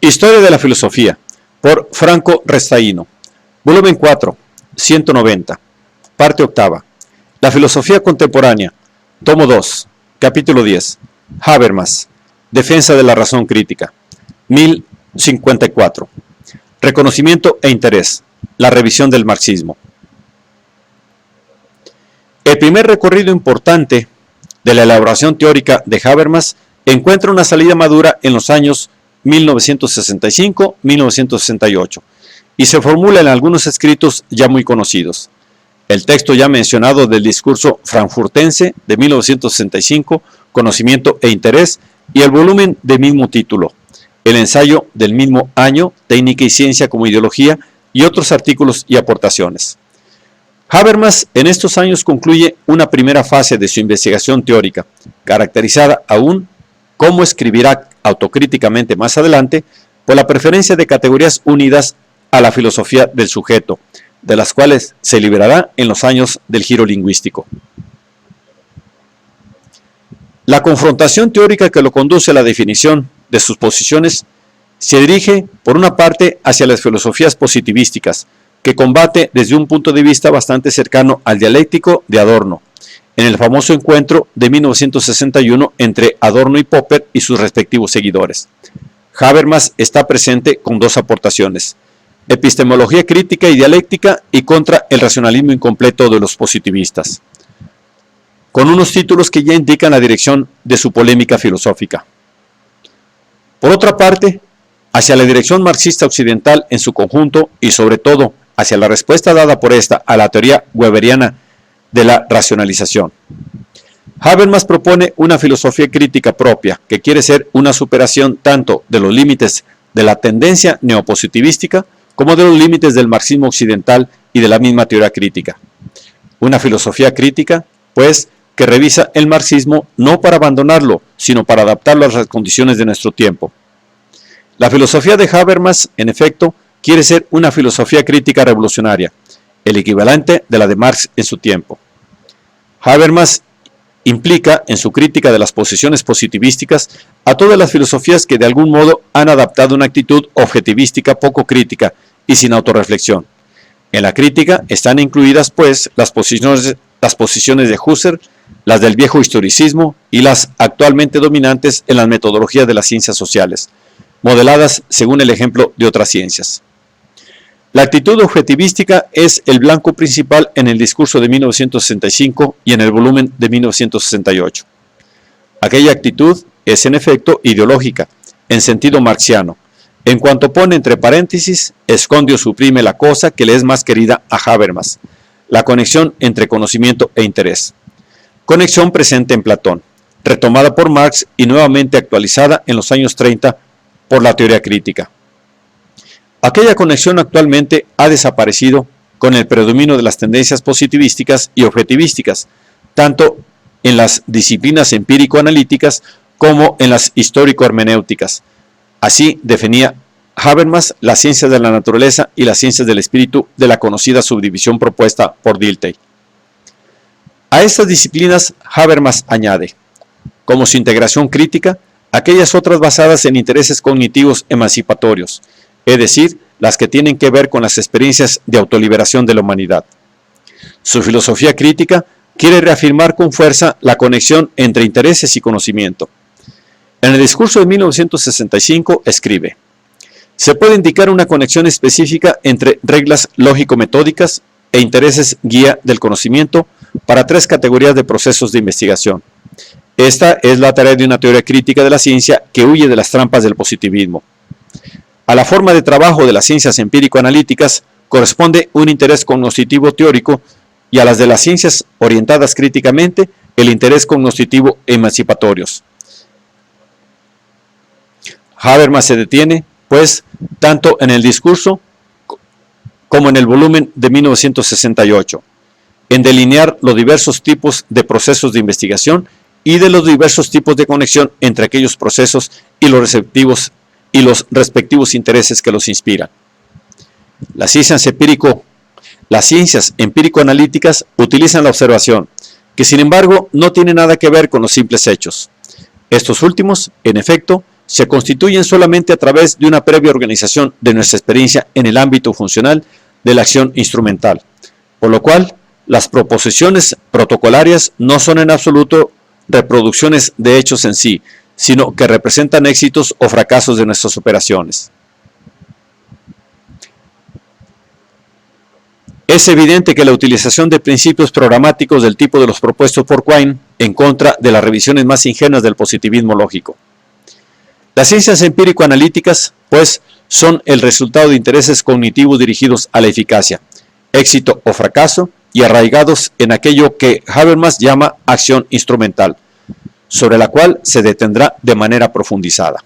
Historia de la filosofía, por Franco Restaino. Volumen 4, 190. Parte octava. La filosofía contemporánea. Tomo 2, capítulo 10. Habermas. Defensa de la razón crítica. 1054. Reconocimiento e interés. La revisión del marxismo. El primer recorrido importante de la elaboración teórica de Habermas encuentra una salida madura en los años 1965-1968 y se formula en algunos escritos ya muy conocidos. El texto ya mencionado del discurso frankfurtense de 1965, Conocimiento e Interés, y el volumen de mismo título, el ensayo del mismo año, Técnica y Ciencia como Ideología, y otros artículos y aportaciones. Habermas en estos años concluye una primera fase de su investigación teórica, caracterizada aún, como escribirá autocríticamente más adelante, por la preferencia de categorías unidas a la filosofía del sujeto, de las cuales se liberará en los años del giro lingüístico. La confrontación teórica que lo conduce a la definición de sus posiciones se dirige, por una parte, hacia las filosofías positivísticas, que combate desde un punto de vista bastante cercano al dialéctico de Adorno, en el famoso encuentro de 1961 entre Adorno y Popper y sus respectivos seguidores. Habermas está presente con dos aportaciones: epistemología crítica y dialéctica, y contra el racionalismo incompleto de los positivistas, con unos títulos que ya indican la dirección de su polémica filosófica. Por otra parte, hacia la dirección marxista occidental en su conjunto y sobre todo hacia la respuesta dada por esta a la teoría weberiana de la racionalización. Habermas propone una filosofía crítica propia que quiere ser una superación tanto de los límites de la tendencia neopositivística como de los límites del marxismo occidental y de la misma teoría crítica. Una filosofía crítica, pues, que revisa el marxismo no para abandonarlo, sino para adaptarlo a las condiciones de nuestro tiempo. La filosofía de Habermas, en efecto, quiere ser una filosofía crítica revolucionaria, el equivalente de la de Marx en su tiempo. Habermas implica en su crítica de las posiciones positivísticas a todas las filosofías que de algún modo han adaptado una actitud objetivística poco crítica y sin autorreflexión. En la crítica están incluidas, pues, las posiciones de Husserl, las del viejo historicismo y las actualmente dominantes en las metodologías de las ciencias sociales, modeladas según el ejemplo de otras ciencias. La actitud objetivística es el blanco principal en el discurso de 1965 y en el volumen de 1968. Aquella actitud es en efecto ideológica, en sentido marxiano, en cuanto pone entre paréntesis, esconde o suprime la cosa que le es más querida a Habermas, la conexión entre conocimiento e interés. Conexión presente en Platón, retomada por Marx y nuevamente actualizada en los años 30 por la teoría crítica. Aquella conexión actualmente ha desaparecido con el predominio de las tendencias positivísticas y objetivísticas, tanto en las disciplinas empírico-analíticas como en las histórico-hermenéuticas. Así definía Habermas las ciencias de la naturaleza y las ciencias del espíritu de la conocida subdivisión propuesta por Dilthey. A estas disciplinas Habermas añade, como su integración crítica, aquellas otras basadas en intereses cognitivos emancipatorios, es decir, las que tienen que ver con las experiencias de autoliberación de la humanidad. Su filosofía crítica quiere reafirmar con fuerza la conexión entre intereses y conocimiento. En el discurso de 1965 escribe: se puede indicar una conexión específica entre reglas lógico-metódicas e intereses guía del conocimiento para tres categorías de procesos de investigación. Esta es la tarea de una teoría crítica de la ciencia que huye de las trampas del positivismo. A la forma de trabajo de las ciencias empírico-analíticas corresponde un interés cognoscitivo teórico y a las de las ciencias orientadas críticamente el interés cognoscitivo emancipatorios. Habermas se detiene, pues, tanto en el discurso como en el volumen de 1968, en delinear los diversos tipos de procesos de investigación y de los diversos tipos de conexión entre aquellos procesos y los respectivos intereses que los inspiran. Las ciencias empírico-analíticas utilizan la observación, que sin embargo no tiene nada que ver con los simples hechos. Estos últimos, en efecto, se constituyen solamente a través de una previa organización de nuestra experiencia en el ámbito funcional de la acción instrumental, por lo cual las proposiciones protocolarias no son en absoluto reproducciones de hechos en sí, sino que representan éxitos o fracasos de nuestras operaciones. Es evidente que la utilización de principios programáticos del tipo de los propuestos por Quine en contra de las revisiones más ingenuas del positivismo lógico. Las ciencias empírico-analíticas, pues, son el resultado de intereses cognitivos dirigidos a la eficacia, éxito o fracaso, y arraigados en aquello que Habermas llama acción instrumental, sobre la cual se detendrá de manera profundizada.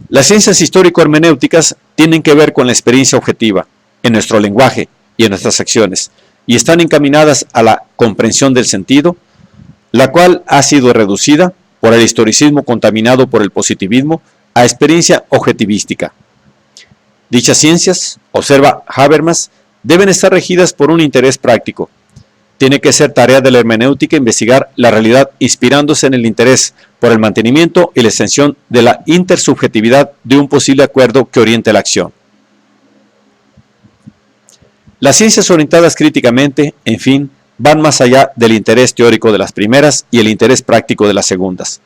Las ciencias histórico-hermenéuticas tienen que ver con la experiencia objetiva, en nuestro lenguaje y en nuestras acciones, y están encaminadas a la comprensión del sentido, la cual ha sido reducida por el historicismo contaminado por el positivismo a experiencia objetivística. Dichas ciencias, observa Habermas, deben estar regidas por un interés práctico. Tiene que ser tarea de la hermenéutica investigar la realidad inspirándose en el interés por el mantenimiento y la extensión de la intersubjetividad de un posible acuerdo que oriente la acción. Las ciencias orientadas críticamente, en fin, van más allá del interés teórico de las primeras y el interés práctico de las segundas.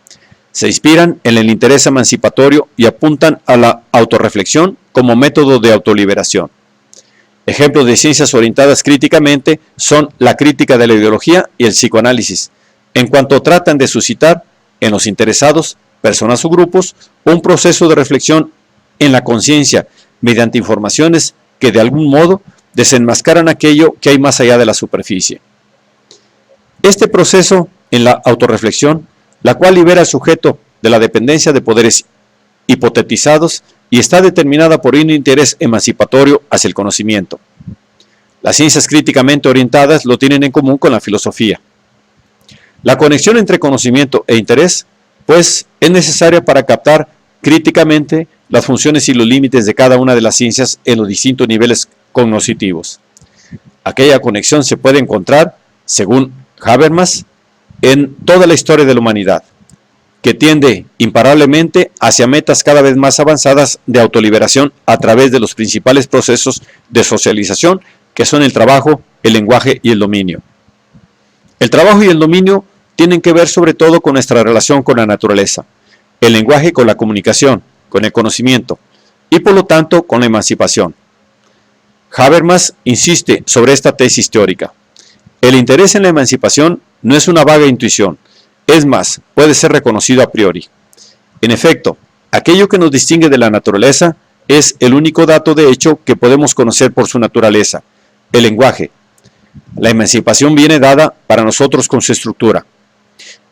Se inspiran en el interés emancipatorio y apuntan a la autorreflexión como método de autoliberación. Ejemplos de ciencias orientadas críticamente son la crítica de la ideología y el psicoanálisis, en cuanto tratan de suscitar en los interesados, personas o grupos, un proceso de reflexión en la conciencia mediante informaciones que de algún modo desenmascaran aquello que hay más allá de la superficie. Este proceso en la autorreflexión, la cual libera al sujeto de la dependencia de poderes hipotetizados y está determinada por un interés emancipatorio hacia el conocimiento. Las ciencias críticamente orientadas lo tienen en común con la filosofía. La conexión entre conocimiento e interés, pues, es necesaria para captar críticamente las funciones y los límites de cada una de las ciencias en los distintos niveles cognitivos. Aquella conexión se puede encontrar, según Habermas, en toda la historia de la humanidad, que tiende imparablemente hacia metas cada vez más avanzadas de autoliberación a través de los principales procesos de socialización, que son el trabajo, el lenguaje y el dominio. El trabajo y el dominio tienen que ver sobre todo con nuestra relación con la naturaleza, el lenguaje con la comunicación, con el conocimiento, y por lo tanto con la emancipación. Habermas insiste sobre esta tesis teórica. El interés en la emancipación no es una vaga intuición, es más, puede ser reconocido a priori. En efecto, aquello que nos distingue de la naturaleza es el único dato de hecho que podemos conocer por su naturaleza, el lenguaje. La emancipación viene dada para nosotros con su estructura.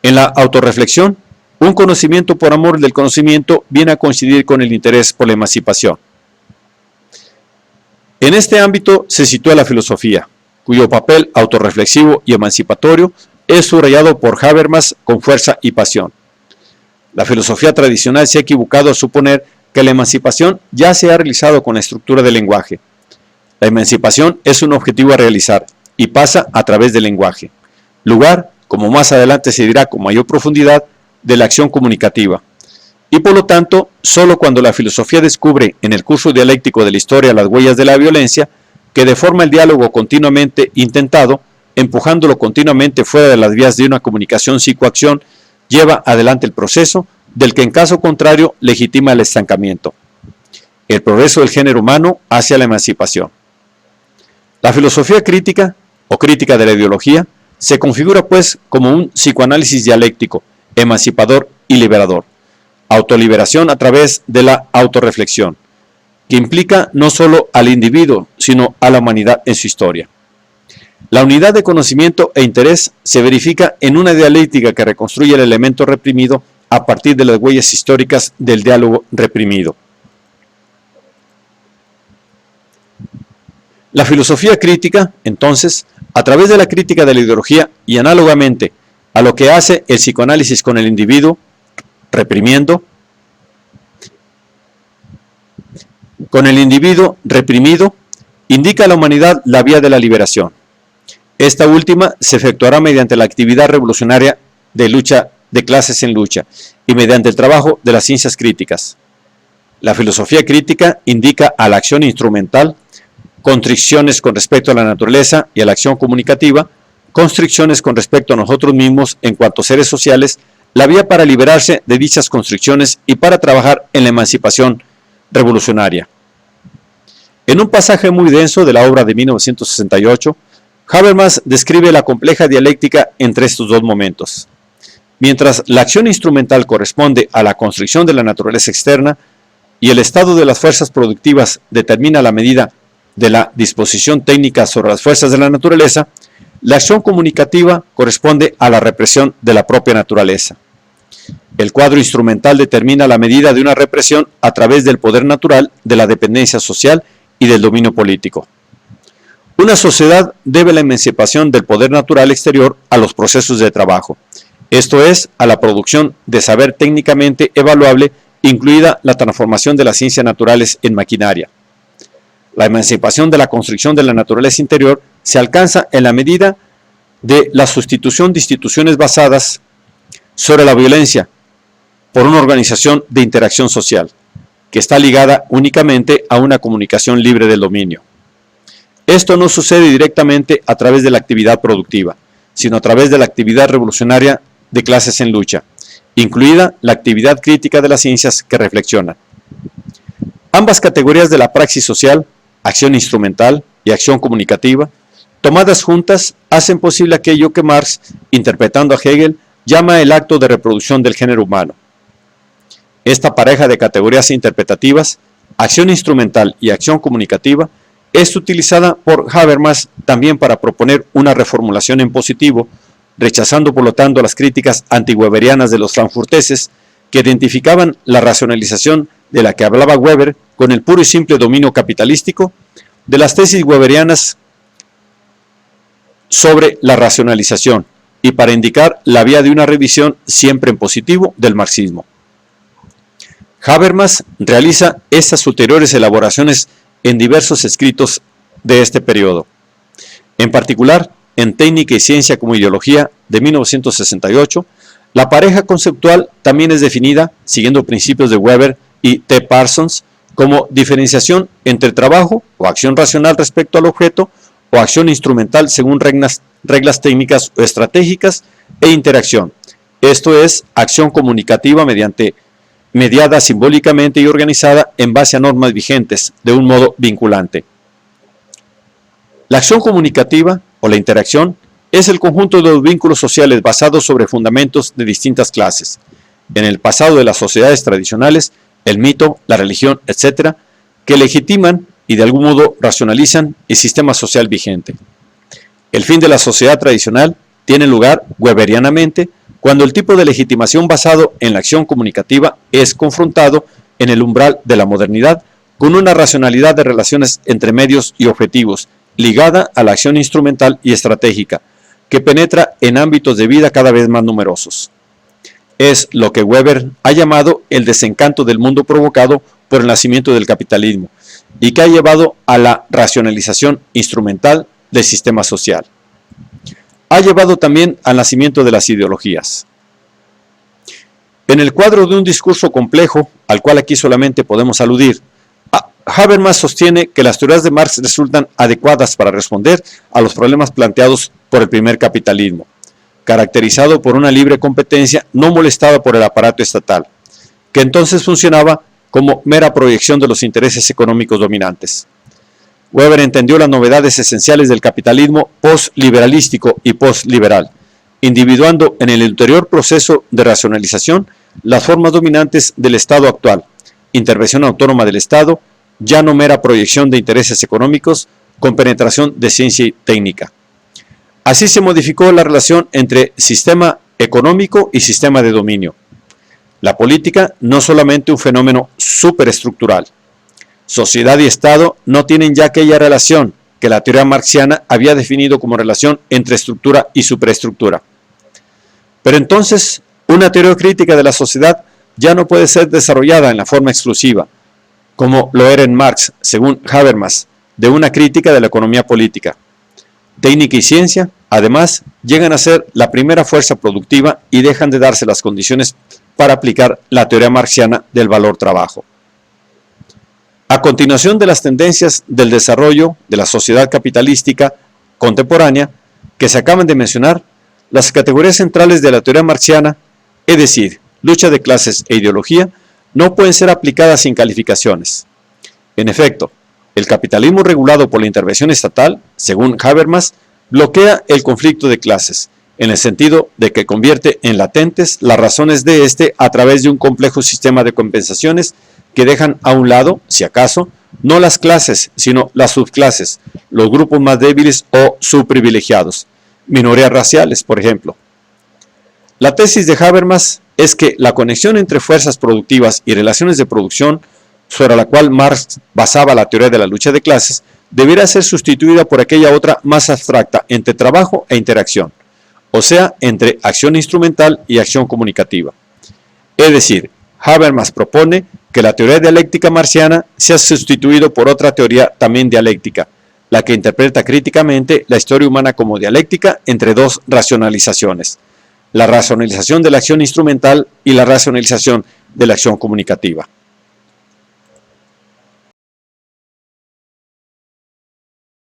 En la autorreflexión, un conocimiento por amor del conocimiento viene a coincidir con el interés por la emancipación. En este ámbito se sitúa la filosofía, cuyo papel autorreflexivo y emancipatorio es subrayado por Habermas con fuerza y pasión. La filosofía tradicional se ha equivocado al suponer que la emancipación ya se ha realizado con la estructura del lenguaje. La emancipación es un objetivo a realizar y pasa a través del lenguaje, lugar, como más adelante se dirá con mayor profundidad, de la acción comunicativa. Y por lo tanto, solo cuando la filosofía descubre en el curso dialéctico de la historia las huellas de la violencia, que deforma el diálogo continuamente intentado, empujándolo continuamente fuera de las vías de una comunicación psicoacción, lleva adelante el proceso del que en caso contrario legitima el estancamiento. El progreso del género humano hacia la emancipación. La filosofía crítica, o crítica de la ideología, se configura pues como un psicoanálisis dialéctico, emancipador y liberador. Autoliberación a través de la autorreflexión, que implica no solo al individuo, sino a la humanidad en su historia. La unidad de conocimiento e interés se verifica en una dialéctica que reconstruye el elemento reprimido a partir de las huellas históricas del diálogo reprimido. La filosofía crítica, entonces, a través de la crítica de la ideología y análogamente a lo que hace el psicoanálisis con el individuo, reprimiendo, con el individuo reprimido, indica a la humanidad la vía de la liberación. Esta última se efectuará mediante la actividad revolucionaria de lucha de clases en lucha y mediante el trabajo de las ciencias críticas. La filosofía crítica indica a la acción instrumental constricciones con respecto a la naturaleza y a la acción comunicativa, constricciones con respecto a nosotros mismos en cuanto a seres sociales, la vía para liberarse de dichas constricciones y para trabajar en la emancipación revolucionaria. En un pasaje muy denso de la obra de 1968, Habermas describe la compleja dialéctica entre estos dos momentos. Mientras la acción instrumental corresponde a la constricción de la naturaleza externa y el estado de las fuerzas productivas determina la medida de la disposición técnica sobre las fuerzas de la naturaleza, la acción comunicativa corresponde a la represión de la propia naturaleza. El cuadro instrumental determina la medida de una represión a través del poder natural, de la dependencia social y del dominio político. Una sociedad debe la emancipación del poder natural exterior a los procesos de trabajo, esto es, a la producción de saber técnicamente evaluable, incluida la transformación de las ciencias naturales en maquinaria. La emancipación de la constricción de la naturaleza interior se alcanza en la medida de la sustitución de instituciones basadas sobre la violencia por una organización de interacción social, que está ligada únicamente a una comunicación libre del dominio. Esto no sucede directamente a través de la actividad productiva, sino a través de la actividad revolucionaria de clases en lucha, incluida la actividad crítica de las ciencias que reflexionan. Ambas categorías de la praxis social, acción instrumental y acción comunicativa, tomadas juntas, hacen posible aquello que Marx, interpretando a Hegel, llama el acto de reproducción del género humano. Esta pareja de categorías interpretativas, acción instrumental y acción comunicativa, es utilizada por Habermas también para proponer una reformulación en positivo, rechazando por lo tanto las críticas anti-weberianas de los frankfurteses que identificaban la racionalización de la que hablaba Weber con el puro y simple dominio capitalístico, de las tesis weberianas sobre la racionalización y para indicar la vía de una revisión siempre en positivo del marxismo. Habermas realiza estas ulteriores elaboraciones en diversos escritos de este periodo. En particular, en Técnica y Ciencia como Ideología de 1968, la pareja conceptual también es definida, siguiendo principios de Weber y T. Parsons, como diferenciación entre trabajo o acción racional respecto al objeto o acción instrumental según reglas técnicas o estratégicas e interacción. Esto es, acción comunicativa mediada simbólicamente y organizada en base a normas vigentes, de un modo vinculante. La acción comunicativa o la interacción es el conjunto de los vínculos sociales basados sobre fundamentos de distintas clases. En el pasado de las sociedades tradicionales, el mito, la religión, etc., que legitiman y de algún modo racionalizan el sistema social vigente. El fin de la sociedad tradicional tiene lugar weberianamente cuando el tipo de legitimación basado en la acción comunicativa es confrontado en el umbral de la modernidad con una racionalidad de relaciones entre medios y objetivos, ligada a la acción instrumental y estratégica, que penetra en ámbitos de vida cada vez más numerosos. Es lo que Weber ha llamado el desencanto del mundo provocado por el nacimiento del capitalismo y que ha llevado a la racionalización instrumental del sistema social. Ha llevado también al nacimiento de las ideologías. En el cuadro de un discurso complejo, al cual aquí solamente podemos aludir, Habermas sostiene que las teorías de Marx resultan adecuadas para responder a los problemas planteados por el primer capitalismo, caracterizado por una libre competencia no molestada por el aparato estatal, que entonces funcionaba como mera proyección de los intereses económicos dominantes. Weber entendió las novedades esenciales del capitalismo post-liberalístico y post-liberal, individuando en el ulterior proceso de racionalización las formas dominantes del Estado actual, intervención autónoma del Estado, ya no mera proyección de intereses económicos con penetración de ciencia y técnica. Así se modificó la relación entre sistema económico y sistema de dominio. La política no solamente un fenómeno superestructural. Sociedad y Estado no tienen ya aquella relación que la teoría marxiana había definido como relación entre estructura y superestructura. Pero entonces, una teoría crítica de la sociedad ya no puede ser desarrollada en la forma exclusiva, como lo era en Marx, según Habermas, de una crítica de la economía política. técnica y ciencia, además, llegan a ser la primera fuerza productiva y dejan de darse las condiciones para aplicar la teoría marxiana del valor-trabajo. A continuación de las tendencias del desarrollo de la sociedad capitalística contemporánea que se acaban de mencionar, las categorías centrales de la teoría marxiana, es decir, lucha de clases e ideología, no pueden ser aplicadas sin calificaciones. En efecto, el capitalismo regulado por la intervención estatal, según Habermas, bloquea el conflicto de clases, en el sentido de que convierte en latentes las razones de este a través de un complejo sistema de compensaciones que dejan a un lado, si acaso, no las clases, sino las subclases, los grupos más débiles o subprivilegiados, minorías raciales, por ejemplo. La tesis de Habermas es que la conexión entre fuerzas productivas y relaciones de producción, sobre la cual Marx basaba la teoría de la lucha de clases, deberá ser sustituida por aquella otra más abstracta entre trabajo e interacción, o sea, entre acción instrumental y acción comunicativa. Es decir, Habermas propone que la teoría dialéctica marxiana sea sustituido por otra teoría también dialéctica, la que interpreta críticamente la historia humana como dialéctica entre dos racionalizaciones, la racionalización de la acción instrumental y la racionalización de la acción comunicativa.